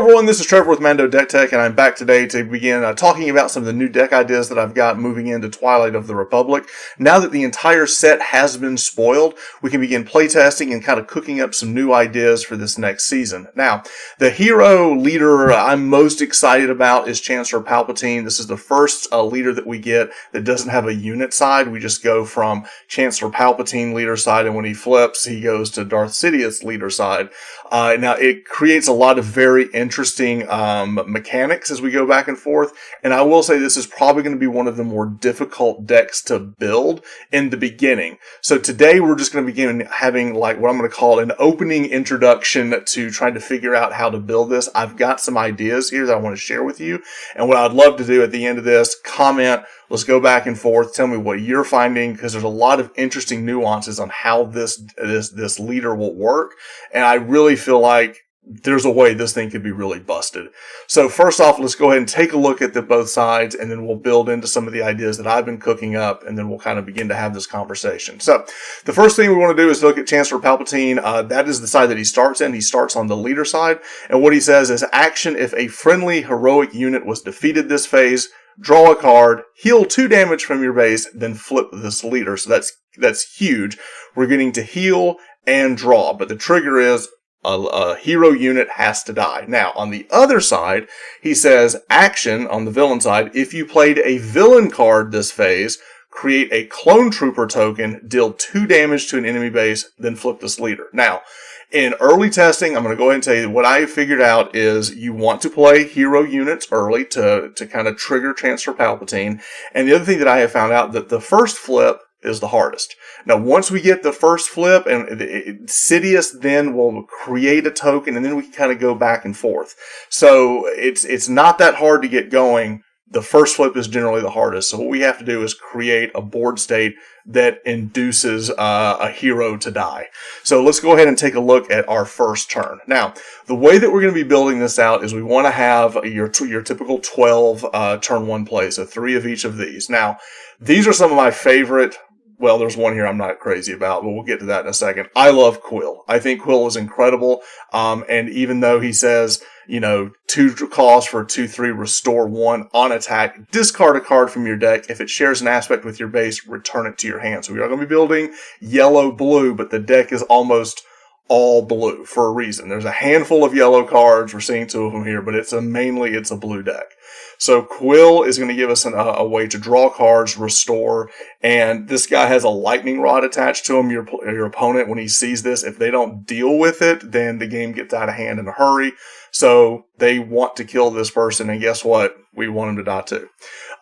everyone, this is Trevor with Mando Deck Tech, and I'm back today to begin talking about some of the new deck ideas that I've got moving into Twilight of the Republic. Now that the entire set has been spoiled, we can begin playtesting and kind of cooking up some new ideas for this next season. Now, the hero leader I'm most excited about is Chancellor Palpatine. This is the first leader that we get that doesn't have a unit side. We just go from Chancellor Palpatine leader side, and when he flips, he goes to Darth Sidious leader side. Now, it creates a lot of very interesting mechanics as we go back and forth, and I will say this is probably going to be one of the more difficult decks to build in the beginning. So today we're just going to begin having like what I'm going to call an opening introduction to trying to figure out how to build this. I've got some ideas here that I want to share with you, and what I'd love to do at the end of this, comment, let's go back and forth, tell me what you're finding, because there's a lot of interesting nuances on how this leader will work, and I really feel like there's a way this thing could be really busted. So first off, let's go ahead and take a look at both sides, and then we'll build into some of the ideas that I've been cooking up, and then we'll kind of begin to have this conversation. So the first thing we want to do is look at Chancellor Palpatine. That is the side that he starts in. He starts on the leader side, and what he says is, action: if a friendly heroic unit was defeated this phase, draw a card, heal 2 damage from your base, then flip this leader. So that's huge. We're getting to heal and draw, but the trigger is a hero unit has to die. Now, on the other side, he says, action, on the villain side, if you played a villain card this phase, create a clone trooper token, deal 2 damage to an enemy base, then flip this leader. Now, in early testing, I'm going to go ahead and tell you what I figured out is you want to play hero units early to kind of trigger Chancellor Palpatine. And the other thing that I have found out that the first flip is the hardest. Now, once we get the first flip, and Sidious then will create a token, and then we can kind of go back and forth. So it's not that hard to get going. The first flip is generally the hardest. So what we have to do is create a board state that induces a hero to die. So let's go ahead and take a look at our first turn. Now, the way that we're going to be building this out is we want to have your typical 12 turn 1 play. So 3 of each of these. Now, these are some of my favorite. Well, there's one here I'm not crazy about, but we'll get to that in a second. I love Quill. I think Quill is incredible. And even though he says, 2 costs for 2/3, restore 1 on attack, discard a card from your deck. If it shares an aspect with your base, return it to your hand. So we are going to be building yellow-blue, but the deck is almost all blue for a reason. There's a handful of yellow cards. We're seeing 2 of them here, but it's a blue deck. So Quill is going to give us a way to draw cards, restore, and this guy has a lightning rod attached to him. Your opponent, when he sees this, if they don't deal with it, then the game gets out of hand in a hurry. So they want to kill this person, and guess what? We want him to die too.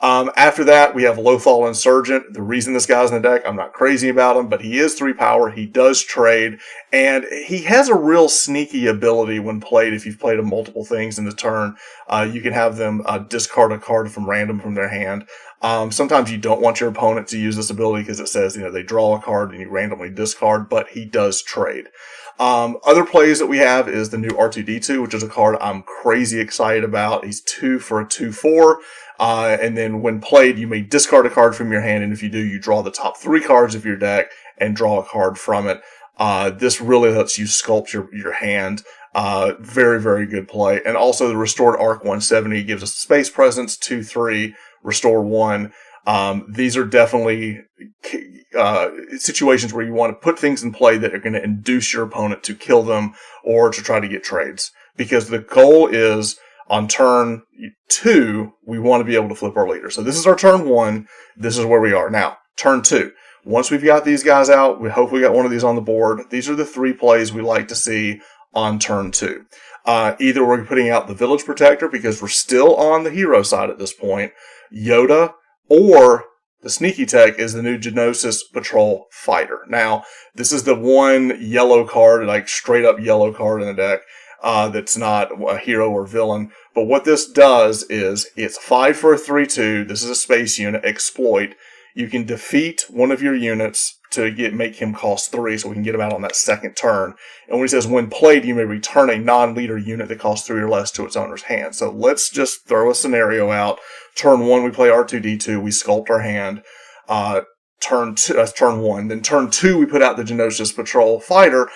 After that, we have Lothal Insurgent. The reason this guy's in the deck, I'm not crazy about him, but he is 3 power. He does trade, and he has a real sneaky ability when played. If you've played him multiple things in the turn, you can have them discard a card from random from their hand. Sometimes you don't want your opponent to use this ability because it says, they draw a card and you randomly discard, but he does trade. Other plays that we have is the new R2-D2, which is a card I'm crazy excited about. He's 2 for a 2/4. And then when played, you may discard a card from your hand, and if you do, you draw the top 3 cards of your deck and draw a card from it. This really lets you sculpt your hand. Very, very good play. And also the Restored Arc 170 gives us Space Presence, 2/3, restore 1. These are definitely situations where you want to put things in play that are going to induce your opponent to kill them or to try to get trades. Because the goal is, on turn 2, we want to be able to flip our leader. So this is our turn 1. This is where we are. Now, turn 2. Once we've got these guys out, we hopefully got one of these on the board. These are the 3 plays we like to see on turn 2. Either we're putting out the Village Protector because we're still on the hero side at this point, Yoda, or the sneaky tech is the new Geonosis Patrol Fighter. Now, this is the one yellow card, like straight up yellow card in the deck, that's not a hero or villain. But what this does is it's 5 for a 3/2. This is a space unit, exploit. You can defeat one of your units to make him cost 3, so we can get him out on that second turn. And when he says, when played, you may return a non-leader unit that costs 3 or less to its owner's hand. So let's just throw a scenario out. Turn 1, we play R2-D2, we sculpt our hand. turn one. Then turn two, we put out the Geonosis Patrol Fighter,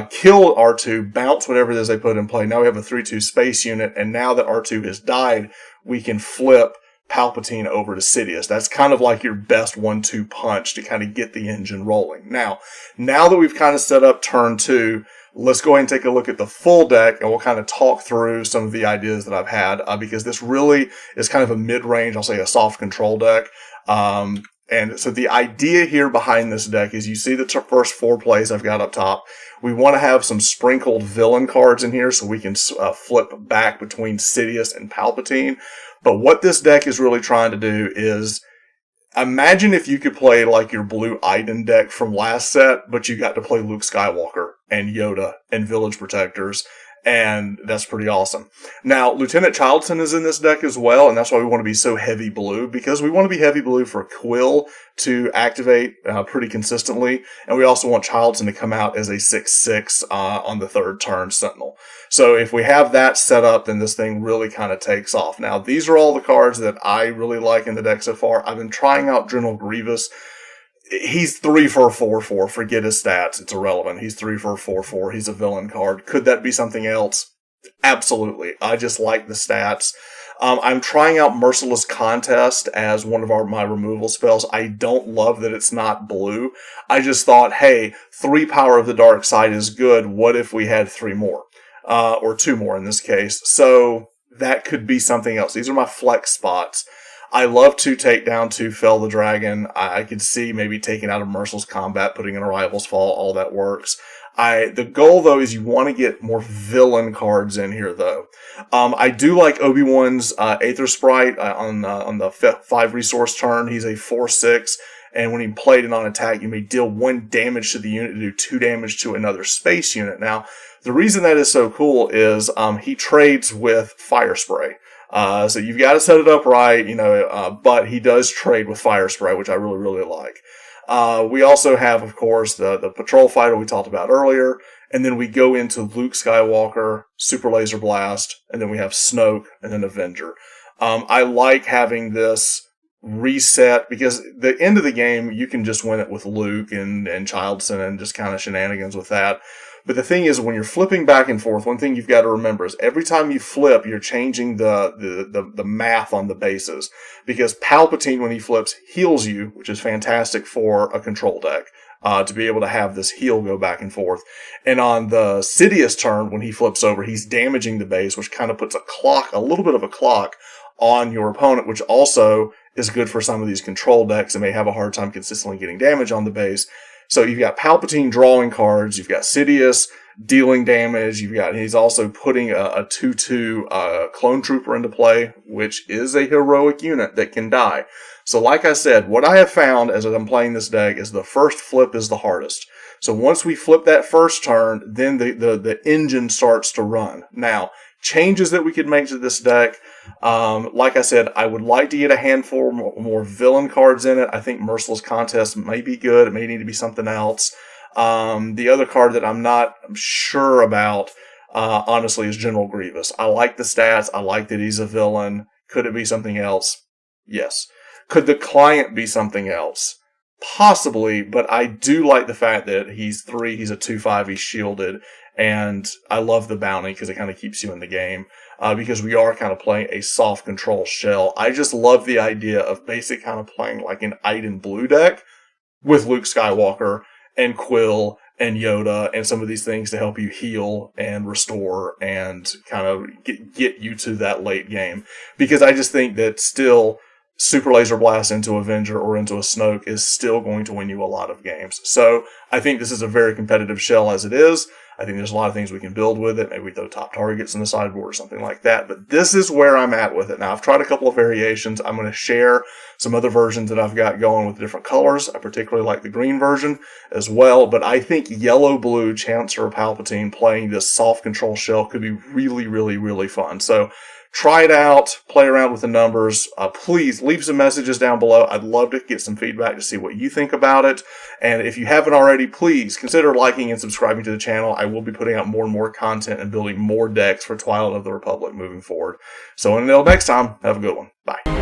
kill R2, bounce whatever it is they put in play. Now we have a 3-2 space unit, and now that R2 has died, we can flip Palpatine over to Sidious. That's kind of like your best 1-2 punch to kind of get the engine rolling. Now that we've kind of set up turn two, let's go ahead and take a look at the full deck, and we'll kind of talk through some of the ideas that I've had, because this really is kind of a mid-range, I'll say a soft control deck. And so the idea here behind this deck is you see the first 4 plays I've got up top. We want to have some sprinkled villain cards in here so we can flip back between Sidious and Palpatine. But what this deck is really trying to do is imagine if you could play like your blue Iden deck from last set, but you got to play Luke Skywalker and Yoda and Village Protectors. And that's pretty awesome. Now, Lieutenant Childson is in this deck as well, and that's why we want to be so heavy blue, because we want to be heavy blue for Quill to activate pretty consistently, and we also want Childson to come out as a 6/6 on the 3rd turn Sentinel. So if we have that set up, then this thing really kind of takes off. Now, these are all the cards that I really like in the deck so far. I've been trying out General Grievous. He's 3 for a 4/4. Forget his stats. It's irrelevant. He's 3 for a 4/4. He's a villain card. Could that be something else? Absolutely. I just like the stats. I'm trying out Merciless Contest as one of my removal spells. I don't love that it's not blue. I just thought, hey, 3 Power of the Dark Side is good. What if we had 3 more? Or 2 more in this case. So that could be something else. These are my flex spots. I love to take down to Fell the Dragon. I could see maybe taking out a Merciless Combat, putting in a Rival's Fall, all that works. The goal, though, is you want to get more villain cards in here, though. I do like Obi-Wan's Aether Sprite on the 5 resource turn. He's a 4/6, and when he played it on attack, you may deal 1 damage to the unit to do 2 damage to another space unit. Now, the reason that is so cool is he trades with Fire Spray. So you've got to set it up right, but he does trade with Fire Spray, which I really, really like. We also have, of course, the Patrol Fighter we talked about earlier, and then we go into Luke Skywalker, Super Laser Blast, and then we have Snoke, and then Avenger. I like having this reset, because the end of the game, you can just win it with Luke and Childson and just kind of shenanigans with that. But the thing is, when you're flipping back and forth, one thing you've got to remember is every time you flip, you're changing the math on the bases. Because Palpatine, when he flips, heals you, which is fantastic for a control deck, to be able to have this heal go back and forth. And on the Sidious turn, when he flips over, he's damaging the base, which kind of puts a little bit of a clock on your opponent, which also is good for some of these control decks that may have a hard time consistently getting damage on the base. So you've got Palpatine drawing cards, you've got Sidious dealing damage, he's also putting a 2/2 clone trooper into play, which is a heroic unit that can die. So like I said, what I have found as I'm playing this deck is the first flip is the hardest. So once we flip that first turn, then the engine starts to run. Now, changes that we could make to this deck, like I said, I would like to get a handful more villain cards in it. I think Merciless Contest may be good. It may need to be something else. The other card that I'm not sure about, honestly, is General Grievous. I like the stats. I like that he's a villain. Could it be something else? Yes. Could the client be something else? Possibly, but I do like the fact that he's 3, he's a 2/5, he's shielded, and I love the bounty because it kind of keeps you in the game, because we are kind of playing a soft control shell. I just love the idea of basically kind of playing like an Iden blue deck with Luke Skywalker and Quill and Yoda and some of these things to help you heal and restore and kind of get you to that late game, because I just think that still Super Laser Blast into Avenger or into a Snoke is still going to win you a lot of games. So I think this is a very competitive shell as it is. I think there's a lot of things we can build with it. Maybe we throw top targets in the sideboard or something like that. But this is where I'm at with it. Now, I've tried a couple of variations. I'm going to share some other versions that I've got going with different colors. I particularly like the green version as well. But I think yellow-blue Chancellor Palpatine playing this soft control shell could be really, really, really fun. So try it out, play around with the numbers. Please leave some messages down below. I'd love to get some feedback to see what you think about it. And if you haven't already, please consider liking and subscribing to the channel. I will be putting out more and more content and building more decks for Twilight of the Republic moving forward. So until next time, have a good one. Bye.